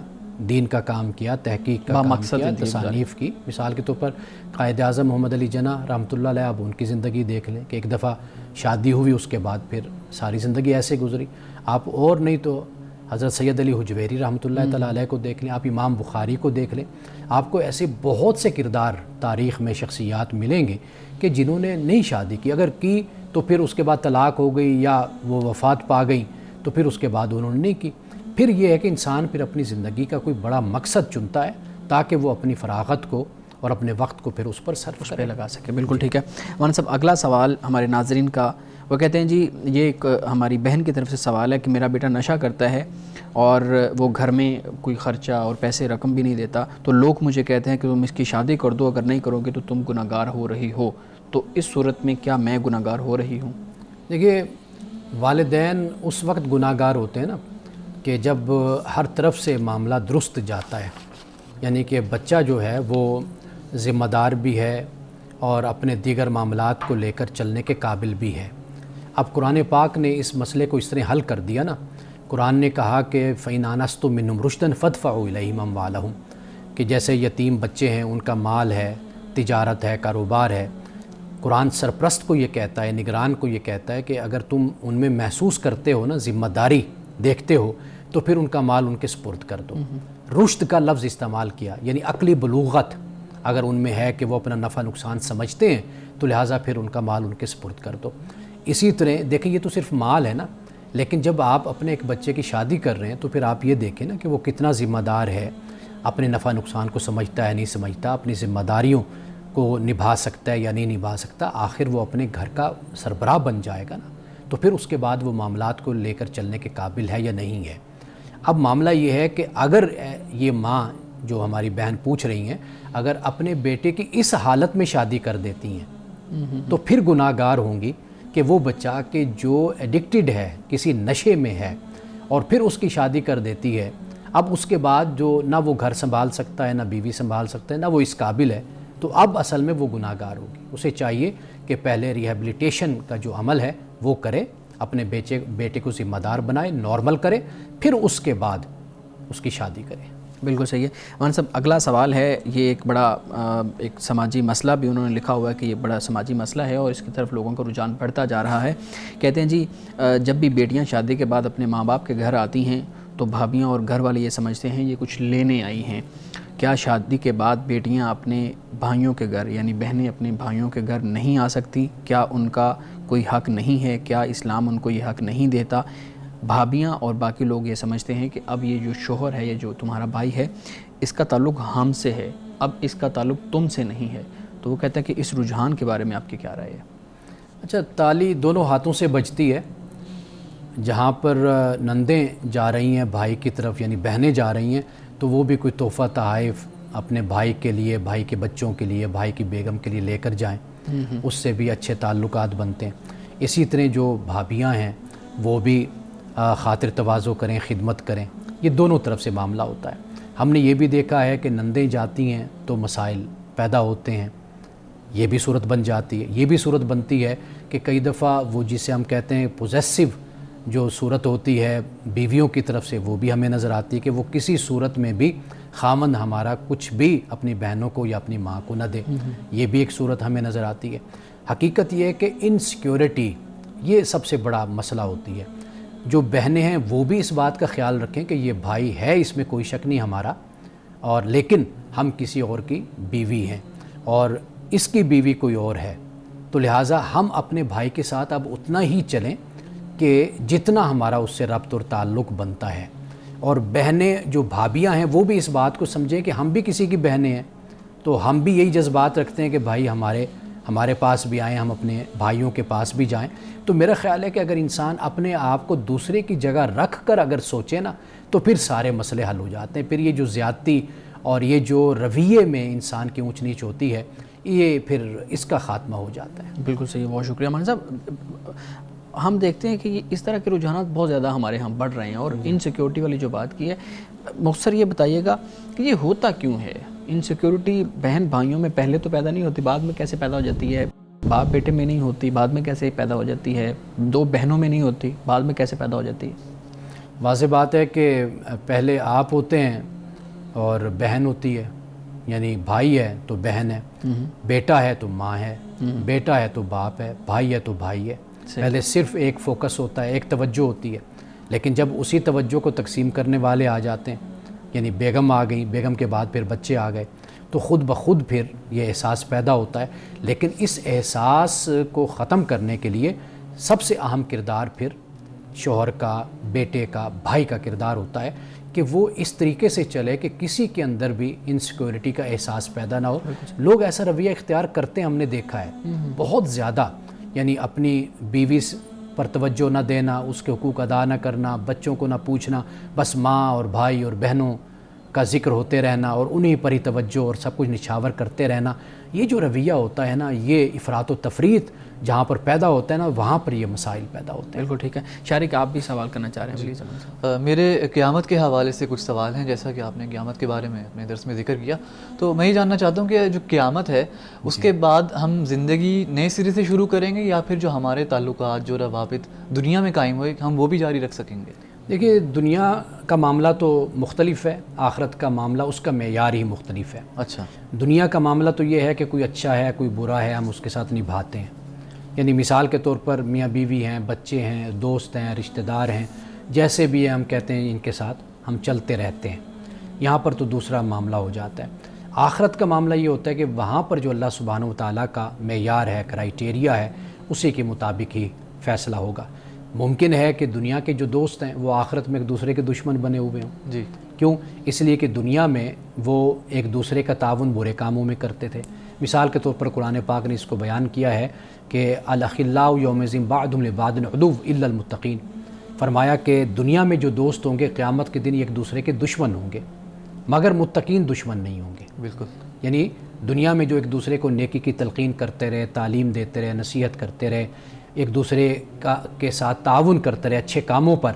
دین کا کام کیا، تحقیق کا کام کیا، تصانیف کی۔ مثال کے طور پر قائد اعظم محمد علی جناح رحمۃ اللہ علیہ، آپ ان کی زندگی دیکھ لیں کہ ایک دفعہ شادی ہوئی، اس کے بعد پھر ساری زندگی ایسے گزری۔ آپ اور نہیں تو حضرت سید علی حجویری رحمۃ اللہ تعالیٰ علیہ کو دیکھ لیں، آپ امام بخاری کو دیکھ لیں، آپ کو ایسے بہت سے کردار تاریخ میں، شخصیات ملیں گے کہ جنہوں نے نہیں شادی کی، اگر کی تو پھر اس کے بعد طلاق ہو گئی یا وہ وفات پا گئیں تو پھر اس کے بعد انہوں نے نہیں کی۔ پھر یہ ہے کہ انسان پھر اپنی زندگی کا کوئی بڑا مقصد چنتا ہے تاکہ وہ اپنی فراغت کو اور اپنے وقت کو پھر اس پر صرف کرے، لگا سکے۔ بالکل ٹھیک ہے مولانا صاحب، اگلا سوال ہمارے ناظرین کا، وہ کہتے ہیں جی یہ ایک ہماری بہن کی طرف سے سوال ہے کہ میرا بیٹا نشہ کرتا ہے اور وہ گھر میں کوئی خرچہ اور پیسے رقم بھی نہیں دیتا، تو لوگ مجھے کہتے ہیں کہ تم اس کی شادی کر دو، اگر نہیں کرو گے تو تم گناہ گار ہو رہی ہو، تو اس صورت میں کیا میں گناہ گار ہو رہی ہوں؟ دیکھیے، والدین اس وقت گناہ گار ہوتے ہیں نا کہ جب ہر طرف سے معاملہ درست جاتا ہے، یعنی کہ بچہ جو ہے وہ ذمہ دار بھی ہے اور اپنے دیگر معاملات کو لے کر چلنے کے قابل بھی ہے۔ اب قرآن پاک نے اس مسئلے کو اس طرح حل کر دیا نا، قرآن نے کہا کہ فَإِنْ آنَسْتُم مِّنْهُمْ رُشْدًا فَادْفَعُوا إِلَيْهِمْ أَمْوَالَهُمْ، کہ جیسے یتیم بچے ہیں، ان کا مال ہے، تجارت ہے، کاروبار ہے، قرآن سرپرست کو یہ کہتا ہے، نگران کو یہ کہتا ہے کہ اگر تم ان میں محسوس کرتے ہو نا، ذمہ داری دیکھتے ہو، تو پھر ان کا مال ان کے سپرد کر دو۔ رشد کا لفظ استعمال کیا، یعنی عقلی بلوغت اگر ان میں ہے کہ وہ اپنا نفع نقصان سمجھتے ہیں تو لہٰذا پھر ان کا مال ان کے سپرد کر دو۔ اسی طرح دیکھیں، یہ تو صرف مال ہے نا، لیکن جب آپ اپنے ایک بچے کی شادی کر رہے ہیں تو پھر آپ یہ دیکھیں نا کہ وہ کتنا ذمہ دار ہے، اپنے نفع نقصان کو سمجھتا ہے نہیں سمجھتا، اپنی ذمہ داریوں کو نبھا سکتا ہے یا نہیں نبھا سکتا، آخر وہ اپنے گھر کا سربراہ بن جائے گا نا، تو پھر اس کے بعد وہ معاملات کو لے کر چلنے کے قابل ہے یا نہیں ہے۔ اب معاملہ یہ ہے کہ اگر یہ ماں جو ہماری بہن پوچھ رہی ہیں، اگر اپنے بیٹے کی اس حالت میں شادی کر دیتی ہیں تو پھر گناہ گار ہوں گی کہ وہ بچہ کہ جو ایڈکٹڈ ہے، کسی نشے میں ہے، اور پھر اس کی شادی کر دیتی ہے، اب اس کے بعد جو نہ وہ گھر سنبھال سکتا ہے، نہ بیوی سنبھال سکتا ہے، نہ وہ اس قابل ہے، تو اب اصل میں وہ گناہ گار ہوگی. اسے چاہیے کہ پہلے ریہیبلیٹیشن کا جو عمل ہے وہ کرے، اپنے بیٹے کو ذمہ دار بنائے، نارمل کرے، پھر اس کے بعد اس کی شادی کرے. بالکل صحیح ہے. مولانا صاحب اگلا سوال ہے، یہ ایک بڑا ایک سماجی مسئلہ بھی انہوں نے لکھا ہوا ہے کہ یہ بڑا سماجی مسئلہ ہے اور اس کی طرف لوگوں کا رجحان بڑھتا جا رہا ہے. کہتے ہیں جی جب بھی بیٹیاں شادی کے بعد اپنے ماں باپ کے گھر آتی ہیں تو بھابیاں اور گھر والے یہ سمجھتے ہیں یہ کچھ لینے آئی ہیں. کیا شادی کے بعد بیٹیاں اپنے بھائیوں کے گھر یعنی بہنیں اپنے بھائیوں کے گھر نہیں آ سکتی؟ کیا ان کا کوئی حق نہیں ہے؟ کیا اسلام ان کو یہ حق نہیں دیتا؟ بھابیاں اور باقی لوگ یہ سمجھتے ہیں کہ اب یہ جو شوہر ہے، یہ جو تمہارا بھائی ہے، اس کا تعلق ہم سے ہے، اب اس کا تعلق تم سے نہیں ہے. تو وہ کہتا ہے کہ اس رجحان کے بارے میں آپ کی کیا رائے ہے؟ اچھا، تالی دونوں ہاتھوں سے بجتی ہے. جہاں پر نندیں جا رہی ہیں بھائی کی طرف، یعنی بہنیں جا رہی ہیں، تو وہ بھی کوئی تحفہ تحائف اپنے بھائی کے لیے، بھائی کے بچوں کے لیے، بھائی کی بیگم کے لیے لے کر جائیں، اس سے بھی اچھے تعلقات بنتے ہیں. اسی طرح جو بھابیاں ہیں وہ بھی خاطر تواضع کریں، خدمت کریں. یہ دونوں طرف سے معاملہ ہوتا ہے. ہم نے یہ بھی دیکھا ہے کہ نندیں جاتی ہیں تو مسائل پیدا ہوتے ہیں، یہ بھی صورت بن جاتی ہے. یہ بھی صورت بنتی ہے کہ کئی دفعہ وہ جسے ہم کہتے ہیں پوزیسو جو صورت ہوتی ہے بیویوں کی طرف سے، وہ بھی ہمیں نظر آتی ہے کہ وہ کسی صورت میں بھی خامند ہمارا کچھ بھی اپنی بہنوں کو یا اپنی ماں کو نہ دے. یہ بھی ایک صورت ہمیں نظر آتی ہے. حقیقت یہ ہے کہ انسیکیورٹی یہ سب سے بڑا مسئلہ ہوتی ہے. جو بہنیں ہیں وہ بھی اس بات کا خیال رکھیں کہ یہ بھائی ہے، اس میں کوئی شک نہیں ہمارا، اور لیکن ہم کسی اور کی بیوی ہیں اور اس کی بیوی کوئی اور ہے، تو لہٰذا ہم اپنے بھائی کے ساتھ اب اتنا ہی چلیں کہ جتنا ہمارا اس سے ربط اور تعلق بنتا ہے. اور بہنیں جو بھابیاں ہیں وہ بھی اس بات کو سمجھیں کہ ہم بھی کسی کی بہنیں ہیں، تو ہم بھی یہی جذبات رکھتے ہیں کہ بھائی ہمارے پاس بھی آئیں، ہم اپنے بھائیوں کے پاس بھی جائیں. تو میرا خیال ہے کہ اگر انسان اپنے آپ کو دوسرے کی جگہ رکھ کر اگر سوچے نا تو پھر سارے مسئلے حل ہو جاتے ہیں. پھر یہ جو زیادتی اور یہ جو رویے میں انسان کی اونچ نیچ ہوتی ہے، یہ پھر اس کا خاتمہ ہو جاتا ہے. بالکل صحیح، بہت شکریہ مولانا صاحب. ہم دیکھتے ہیں کہ یہ اس طرح کے رجحانات بہت زیادہ ہمارے ہاں بڑھ رہے ہیں، اور انسیکیورٹی والی جو بات کی ہے، مختصر یہ بتائیے گا کہ یہ ہوتا کیوں ہے؟ انسیکیورٹی بہن بھائیوں میں پہلے تو پیدا نہیں ہوتی، بعد میں کیسے پیدا ہو جاتی ہے؟ باپ بیٹے میں نہیں ہوتی، بعد میں کیسے پیدا ہو جاتی ہے؟ دو بہنوں میں نہیں ہوتی، بعد میں کیسے پیدا ہو جاتی ہے؟ واضح بات ہے کہ پہلے آپ ہوتے ہیں اور بہن ہوتی ہے، یعنی بھائی ہے تو بہن ہے، بیٹا ہے تو ماں ہے، بیٹا ہے تو باپ ہے، بھائی ہے تو بھائی ہے. پہلے صرف ایک فوکس ہوتا ہے، ایک توجہ ہوتی ہے. لیکن جب اسی توجہ کو تقسیم کرنے والے آ جاتے ہیں، یعنی بیگم آ گئی، بیگم کے بعد پھر بچے آ گئے، تو خود بخود پھر یہ احساس پیدا ہوتا ہے. لیکن اس احساس کو ختم کرنے کے لیے سب سے اہم کردار پھر شوہر کا، بیٹے کا، بھائی کا کردار ہوتا ہے کہ وہ اس طریقے سے چلے کہ کسی کے اندر بھی انسیکیورٹی کا احساس پیدا نہ ہو. لوگ ایسا رویہ اختیار کرتے ہیں، ہم نے دیکھا ہے بہت زیادہ، یعنی اپنی بیوی پر توجہ نہ دینا، اس کے حقوق ادا نہ کرنا، بچوں کو نہ پوچھنا، بس ماں اور بھائی اور بہنوں کا ذکر ہوتے رہنا اور انہی پر ہی توجہ اور سب کچھ نچھاور کرتے رہنا. یہ جو رویہ ہوتا ہے نا، یہ افراط و تفریط جہاں پر پیدا ہوتا ہے نا، وہاں پر یہ مسائل پیدا ہوتے ہیں. بالکل ٹھیک ہے. شارق آپ بھی سوال کرنا چاہ رہے ہیں؟ پلیز. میرے قیامت کے حوالے سے کچھ سوال ہیں. جیسا کہ آپ نے قیامت کے بارے میں اپنے درس میں ذکر کیا، تو میں یہ جاننا چاہتا ہوں کہ جو قیامت ہے اس کے بعد ہم زندگی نئے سرے سے شروع کریں گے، یا پھر جو ہمارے تعلقات، جو روابط دنیا میں قائم ہوئے، ہم وہ بھی جاری رکھ سکیں گے؟ دیکھیے، دنیا کا معاملہ تو مختلف ہے، آخرت کا معاملہ اس کا معیار ہی مختلف ہے. اچھا. دنیا کا معاملہ تو یہ ہے کہ کوئی اچھا ہے، کوئی برا ہے، ہم اس کے ساتھ نبھاتے ہیں. یعنی مثال کے طور پر میاں بیوی ہیں، بچے ہیں، دوست ہیں، رشتہ دار ہیں، جیسے بھی ہیں ہم کہتے ہیں ان کے ساتھ ہم چلتے رہتے ہیں. یہاں پر تو دوسرا معاملہ ہو جاتا ہے. آخرت کا معاملہ یہ ہوتا ہے کہ وہاں پر جو اللہ سبحانہ و تعالیٰ کا معیار ہے، کرائیٹیریا ہے، اسی کے مطابق ہی فیصلہ ہوگا. ممکن ہے کہ دنیا کے جو دوست ہیں وہ آخرت میں ایک دوسرے کے دشمن بنے ہوئے ہوں. جی. کیوں؟ اس لیے کہ دنیا میں وہ ایک دوسرے کا تعاون برے کاموں میں کرتے تھے. مثال کے طور پر قرآن پاک نے اس کو بیان کیا ہے کہ الاخلاء یومئذ بعضهم لبعض عدو الا المتقین. فرمایا کہ دنیا میں جو دوست ہوں گے قیامت کے دن ایک دوسرے کے دشمن ہوں گے، مگر متقین دشمن نہیں ہوں گے. بالکل. یعنی دنیا میں جو ایک دوسرے کو نیکی کی تلقین کرتے رہے، تعلیم دیتے رہے، نصیحت کرتے رہے، ایک دوسرے کے ساتھ تعاون کرتے رہے اچھے کاموں پر،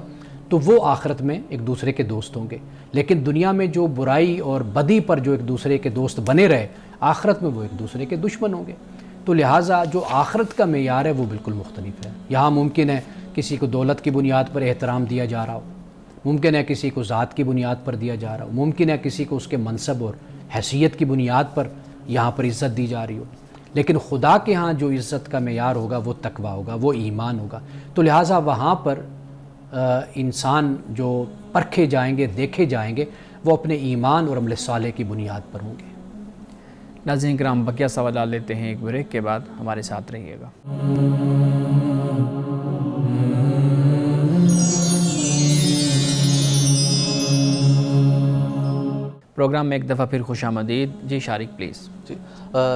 تو وہ آخرت میں ایک دوسرے کے دوست ہوں گے. لیکن دنیا میں جو برائی اور بدی پر جو ایک دوسرے کے دوست بنے رہے, آخرت میں وہ ایک دوسرے کے دشمن ہوں گے. تو لہٰذا جو آخرت کا معیار ہے وہ بالکل مختلف ہے. یہاں ممکن ہے کسی کو دولت کی بنیاد پر احترام دیا جا رہا ہو, ممکن ہے کسی کو ذات کی بنیاد پر دیا جا رہا ہو, ممکن ہے کسی کو اس کے منصب اور حیثیت کی بنیاد پر یہاں پر عزت دی جا رہی ہو. لیکن خدا کے ہاں جو عزت کا معیار ہوگا وہ تقویٰ ہوگا, وہ ایمان ہوگا. تو لہٰذا وہاں پر انسان جو پرکھے جائیں گے, دیکھے جائیں گے, وہ اپنے ایمان اور عمل صالح کی بنیاد پر ہوں گے. ناظرین کرام, بقیہ سوالات لیتے ہیں ایک بریک کے بعد, ہمارے ساتھ رہیے گا. پروگرام میں ایک دفعہ پھر خوش آمدید. جی شارق پلیز. جی,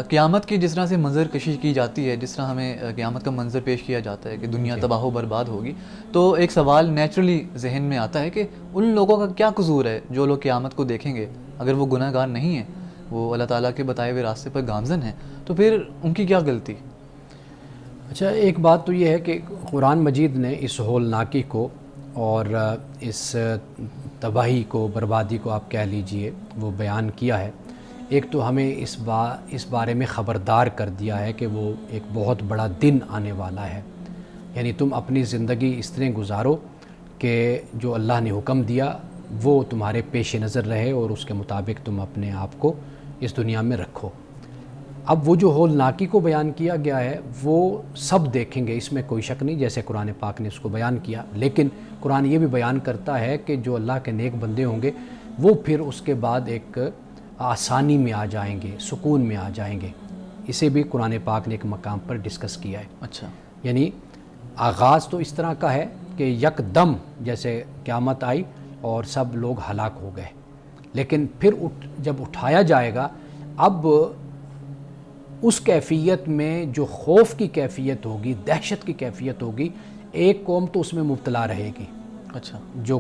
قیامت کی جس طرح سے منظر کشی کی جاتی ہے, جس طرح ہمیں قیامت کا منظر پیش کیا جاتا ہے کہ دنیا تباہ و برباد ہوگی, تو ایک سوال نیچرلی ذہن میں آتا ہے کہ ان لوگوں کا کیا قصور ہے جو لوگ قیامت کو دیکھیں گے؟ اگر وہ گناہ گار نہیں ہیں, وہ اللہ تعالیٰ کے بتائے ہوئے راستے پر گامزن ہیں, تو پھر ان کی کیا غلطی؟ اچھا, ایک بات تو یہ ہے کہ قرآن مجید نے اس ہولناکی کو اور اس تباہی کو, بربادی کو آپ کہہ لیجئے, وہ بیان کیا ہے. ایک تو ہمیں اس بارے میں خبردار کر دیا ہے کہ وہ ایک بہت بڑا دن آنے والا ہے. یعنی تم اپنی زندگی اس طرح گزارو کہ جو اللہ نے حکم دیا وہ تمہارے پیش نظر رہے اور اس کے مطابق تم اپنے آپ کو اس دنیا میں رکھو. اب وہ جو ہولناکی کو بیان کیا گیا ہے وہ سب دیکھیں گے, اس میں کوئی شک نہیں, جیسے قرآن پاک نے اس کو بیان کیا. لیکن قرآن یہ بھی بیان کرتا ہے کہ جو اللہ کے نیک بندے ہوں گے وہ پھر اس کے بعد ایک آسانی میں آ جائیں گے, سکون میں آ جائیں گے. اسے بھی قرآن پاک نے ایک مقام پر ڈسکس کیا ہے. اچھا, یعنی آغاز تو اس طرح کا ہے کہ یک دم جیسے قیامت آئی اور سب لوگ ہلاک ہو گئے, لیکن پھر جب اٹھایا جائے گا, اب اس کیفیت میں جو خوف کی کیفیت ہوگی, دہشت کی کیفیت ہوگی, ایک قوم تو اس میں مبتلا رہے گی. اچھا, جو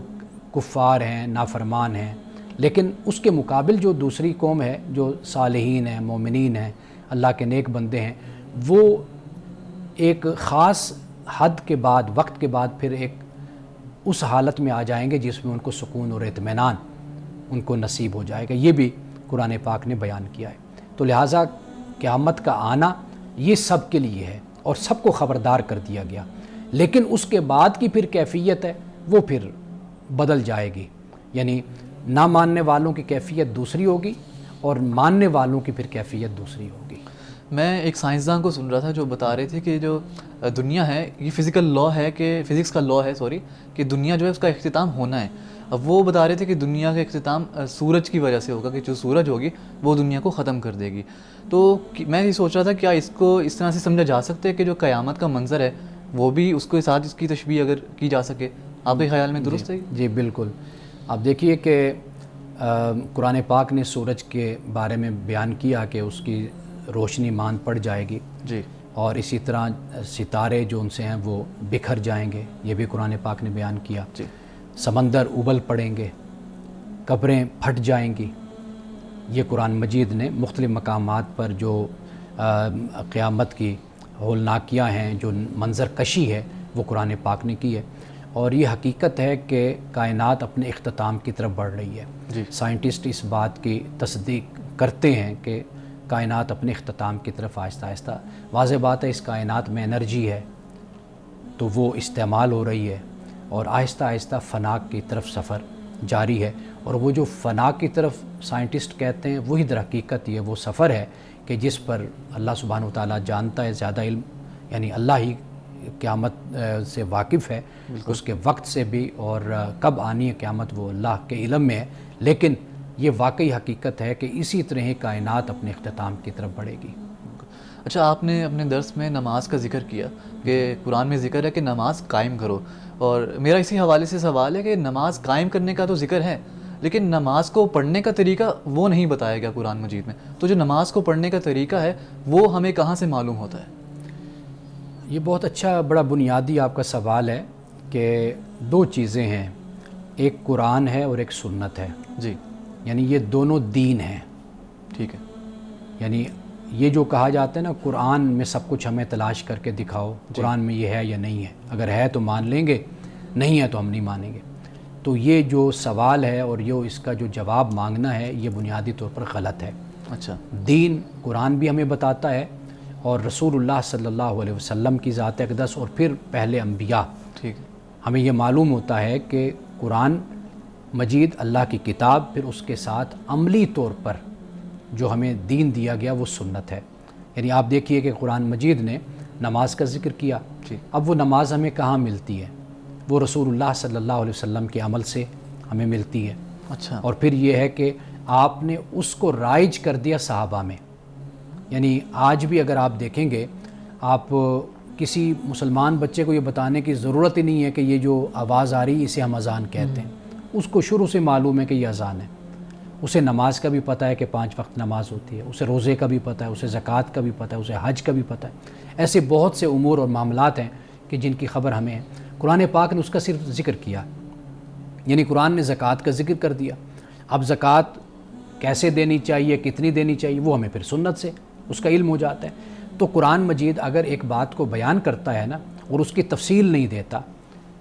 کفار ہیں, نافرمان ہیں. لیکن اس کے مقابل جو دوسری قوم ہے, جو صالحین ہیں, مومنین ہیں, اللہ کے نیک بندے ہیں, وہ ایک خاص حد کے بعد, وقت کے بعد پھر ایک اس حالت میں آ جائیں گے جس میں ان کو سکون اور اطمینان ان کو نصیب ہو جائے گا. یہ بھی قرآن پاک نے بیان کیا ہے. تو لہٰذا قیامت کا آنا یہ سب کے لیے ہے اور سب کو خبردار کر دیا گیا. لیکن اس کے بعد کی پھر کیفیت ہے وہ پھر بدل جائے گی. یعنی نہ ماننے والوں کی کیفیت دوسری ہوگی اور ماننے والوں کی پھر کیفیت دوسری ہوگی. میں ایک سائنسدان کو سن رہا تھا جو بتا رہے تھے کہ جو دنیا ہے یہ فزیکل لا ہے, کہ فزکس کا لا ہے کہ دنیا جو ہے اس کا اختتام ہونا ہے. اب وہ بتا رہے تھے کہ دنیا کا اختتام سورج کی وجہ سے ہوگا, کہ جو سورج ہوگی وہ دنیا کو ختم کر دے گی. تو میں یہ سوچ رہا تھا کیا اس کو اس طرح سے سمجھا جا سکتا ہے کہ جو قیامت کا منظر ہے وہ بھی اس کے ساتھ اس کی تشبیہ اگر کی جا سکے, آپ کے خیال میں درست ہے؟ جی بالکل. آپ دیکھیے کہ قرآن پاک نے سورج کے بارے میں بیان کیا کہ اس کی روشنی ماند پڑ جائے گی. جی, اور اسی طرح ستارے جو ان سے ہیں وہ بکھر جائیں گے, یہ بھی قرآن پاک نے بیان کیا. جی, سمندر ابل پڑیں گے, قبریں پھٹ جائیں گی. یہ قرآن مجید نے مختلف مقامات پر جو قیامت کی ہولناکیاں ہیں, جو منظر کشی ہے, وہ قرآن پاک نے کی ہے. اور یہ حقیقت ہے کہ کائنات اپنے اختتام کی طرف بڑھ رہی ہے. جی, سائنٹسٹ اس بات کی تصدیق کرتے ہیں کہ کائنات اپنے اختتام کی طرف آہستہ آہستہ, واضح بات ہے اس کائنات میں انرجی ہے تو وہ استعمال ہو رہی ہے اور آہستہ آہستہ فنا کی طرف سفر جاری ہے. اور وہ جو فنا کی طرف سائنٹسٹ کہتے ہیں وہی در حقیقت یہ وہ سفر ہے کہ جس پر اللہ سبحانہ وتعالیٰ جانتا ہے, زیادہ علم, یعنی اللہ ہی قیامت سے واقف ہے, اس کے وقت سے بھی, اور کب آنی ہے قیامت وہ اللہ کے علم میں ہے. لیکن یہ واقعی حقیقت ہے کہ اسی طرح ہی کائنات اپنے اختتام کی طرف بڑھے گی. اچھا, آپ نے اپنے درس میں نماز کا ذکر کیا کہ قرآن میں ذکر ہے کہ نماز قائم کرو, اور میرا اسی حوالے سے سوال ہے کہ نماز قائم کرنے کا تو ذکر ہے لیکن نماز کو پڑھنے کا طریقہ وہ نہیں بتایا گیا قرآن مجید میں. تو جو نماز کو پڑھنے کا طریقہ ہے وہ ہمیں کہاں سے معلوم ہوتا ہے؟ یہ بہت اچھا, بڑا بنیادی آپ کا سوال ہے کہ دو چیزیں ہیں, ایک قرآن ہے اور ایک سنت ہے. جی, یعنی یہ دونوں دین ہیں. ٹھیک ہے. یعنی یہ جو کہا جاتا ہے نا قرآن میں سب کچھ ہمیں تلاش کر کے دکھاؤ, قرآن میں یہ ہے یا نہیں ہے, اگر ہے تو مان لیں گے, نہیں ہے تو ہم نہیں مانیں گے. تو یہ جو سوال ہے اور یہ اس کا جو جواب مانگنا ہے یہ بنیادی طور پر غلط ہے۔ اچھا، دین قرآن بھی ہمیں بتاتا ہے اور رسول اللہ صلی اللہ علیہ وسلم کی ذات اقدس اور پھر پہلے انبیاء، ٹھیک ہے، ہمیں یہ معلوم ہوتا ہے کہ قرآن مجید اللہ کی کتاب، پھر اس کے ساتھ عملی طور پر جو ہمیں دین دیا گیا وہ سنت ہے۔ یعنی آپ دیکھیے کہ قرآن مجید نے نماز کا ذکر کیا، جی، اب وہ نماز ہمیں کہاں ملتی ہے؟ وہ رسول اللہ صلی اللہ علیہ وسلم کے عمل سے ہمیں ملتی ہے۔ اچھا، اور پھر یہ ہے کہ آپ نے اس کو رائج کر دیا صحابہ میں۔ یعنی آج بھی اگر آپ دیکھیں گے، آپ کسی مسلمان بچے کو یہ بتانے کی ضرورت ہی نہیں ہے کہ یہ جو آواز آ رہی ہے اسے ہم اذان کہتے ہیں، اس کو شروع سے معلوم ہے کہ یہ اذان ہے۔ اسے نماز کا بھی پتہ ہے کہ 5 وقت نماز ہوتی ہے، اسے روزے کا بھی پتہ ہے، اسے زکوٰۃ کا بھی پتہ ہے، اسے حج کا بھی پتہ ہے۔ ایسے بہت سے امور اور معاملات ہیں کہ جن کی خبر ہمیں ہے۔ قرآن پاک نے اس کا صرف ذکر کیا، یعنی قرآن نے زکوٰۃ کا ذکر کر دیا۔ اب زکوٰۃ کیسے دینی چاہیے، کتنی دینی چاہیے، وہ ہمیں پھر سنت سے اس کا علم ہو جاتا ہے۔ تو قرآن مجید اگر ایک بات کو بیان کرتا ہے نا اور اس کی تفصیل نہیں دیتا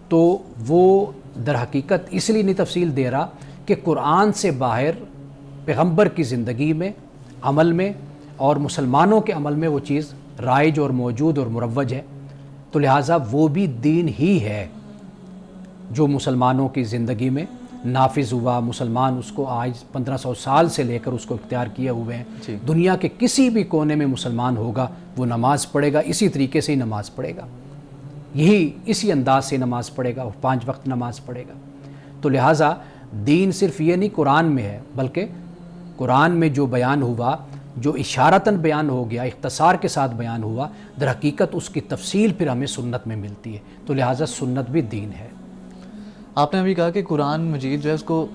تو وہ در حقیقت اس لیے نہیں تفصیل دے رہا کہ قرآن سے باہر پیغمبر کی زندگی میں، عمل میں اور مسلمانوں کے عمل میں وہ چیز رائج اور موجود اور مروج ہے، تو لہٰذا وہ بھی دین ہی ہے جو مسلمانوں کی زندگی میں نافذ ہوا۔ مسلمان اس کو آج 1500 سال سے لے کر اس کو اختیار کیے ہوئے ہیں۔ جی، دنیا کے کسی بھی کونے میں مسلمان ہوگا وہ نماز پڑھے گا، اسی طریقے سے ہی نماز پڑھے گا، یہی اسی انداز سے نماز پڑھے گا، 5 وقت نماز پڑھے گا۔ تو لہٰذا دین صرف یہ نہیں قرآن میں ہے، بلکہ قرآن میں جو بیان ہوا، جو اشارتاً بیان ہو گیا، اختصار کے ساتھ بیان ہوا، در حقیقت اس کی تفصیل پھر ہمیں سنت میں ملتی ہے۔ تو لہٰذا سنت بھی دین ہے۔ آپ نے ابھی کہا کہ قرآن مجید جو ہے اس کو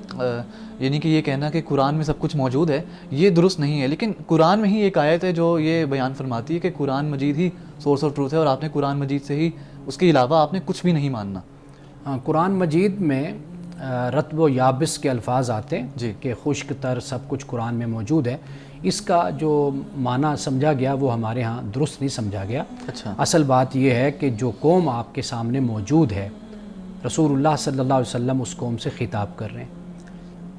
یعنی کہ یہ کہنا کہ قرآن میں سب کچھ موجود ہے یہ درست نہیں ہے، لیکن قرآن میں ہی ایک آیت ہے جو یہ بیان فرماتی ہے کہ قرآن مجید ہی سورس آف ٹروتھ ہے اور آپ نے قرآن مجید سے ہی، اس کے علاوہ آپ نے کچھ بھی نہیں ماننا۔ ہاں، قرآن مجید میں رطب و یابس کے الفاظ آتے ہیں جی، کہ خشک تر سب کچھ قرآن میں موجود ہے۔ اس کا جو معنی سمجھا گیا وہ ہمارے ہاں درست نہیں سمجھا گیا۔ اچھا، اصل بات یہ ہے کہ جو قوم آپ کے سامنے موجود ہے، رسول اللہ صلی اللہ علیہ وسلم اس قوم سے خطاب کر رہے ہیں۔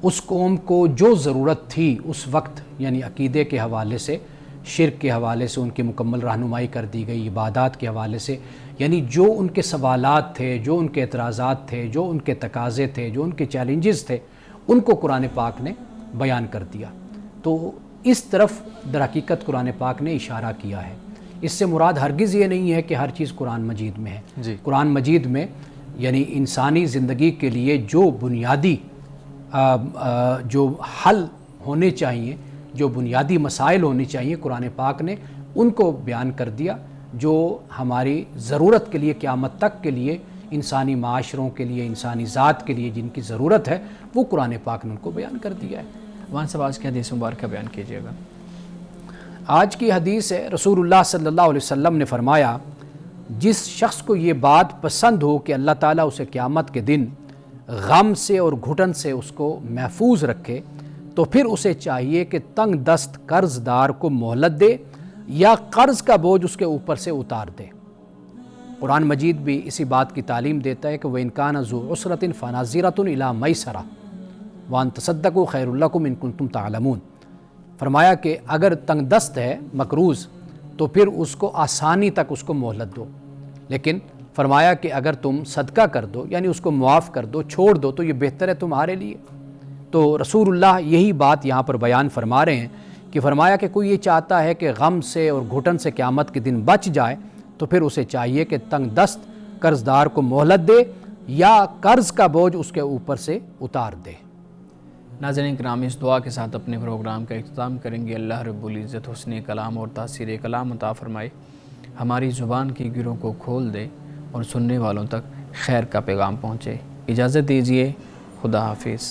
اس قوم کو جو ضرورت تھی اس وقت، یعنی عقیدے کے حوالے سے، شرک کے حوالے سے ان کی مکمل رہنمائی کر دی گئی، عبادات کے حوالے سے، یعنی جو ان کے سوالات تھے، جو ان کے اعتراضات تھے، جو ان کے تقاضے تھے، جو ان کے چیلنجز تھے، ان کو قرآن پاک نے بیان کر دیا۔ تو اس طرف در حقیقت قرآن پاک نے اشارہ کیا ہے۔ اس سے مراد ہرگز یہ نہیں ہے کہ ہر چیز قرآن مجید میں ہے۔ جی، قرآن مجید میں یعنی انسانی زندگی کے لیے جو بنیادی جو حل ہونے چاہیے، جو بنیادی مسائل ہونے چاہیے، قرآن پاک نے ان کو بیان کر دیا، جو ہماری ضرورت کے لیے، قیامت تک کے لیے، انسانی معاشروں کے لیے، انسانی ذات کے لیے جن کی ضرورت ہے، وہ قرآن پاک نے ان کو بیان کر دیا ہے۔ وہاں سے آج کی حدیث مبارکہ بیان کیجیے گا۔ آج کی حدیث ہے، رسول اللہ صلی اللہ علیہ وسلم نے فرمایا، جس شخص کو یہ بات پسند ہو کہ اللہ تعالیٰ اسے قیامت کے دن غم سے اور گھٹن سے اس کو محفوظ رکھے، تو پھر اسے چاہیے کہ تنگ دست قرض دار کو مہلت دے یا قرض کا بوجھ اس کے اوپر سے اتار دے۔ قرآن مجید بھی اسی بات کی تعلیم دیتا ہے کہ وَإِنْ كَانَ ذُو عُسْرَةٍ فَنَظِرَةٌ إِلَىٰ مَيْسَرَةٍ وَأَن تَصَدَّقُوا خَيْرٌ لَكُمْ إِن كُنتُمْ تَعْلَمُونَ۔ فرمایا کہ اگر تنگ دست ہے، مقروض، تو پھر اس کو آسانی تک اس کو مہلت دو، لیکن فرمایا کہ اگر تم صدقہ کر دو، یعنی اس کو معاف کر دو، چھوڑ دو، تو یہ بہتر ہے تمہارے لیے۔ تو رسول اللہ یہی بات یہاں پر بیان فرما رہے ہیں کہ فرمایا کہ کوئی یہ چاہتا ہے کہ غم سے اور گھٹن سے قیامت کے دن بچ جائے، تو پھر اسے چاہیے کہ تنگ دست قرض دار کو مہلت دے یا قرض کا بوجھ اس کے اوپر سے اتار دے۔ ناظرین کرام، اس دعا کے ساتھ اپنے پروگرام کا اختتام کریں گے۔ اللہ رب العزت حسن کلام اور تاثیر کلام عطا فرمائے، ہماری زبان کی گروں کو کھول دے اور سننے والوں تک خیر کا پیغام پہنچے۔ اجازت دیجیے، خدا حافظ۔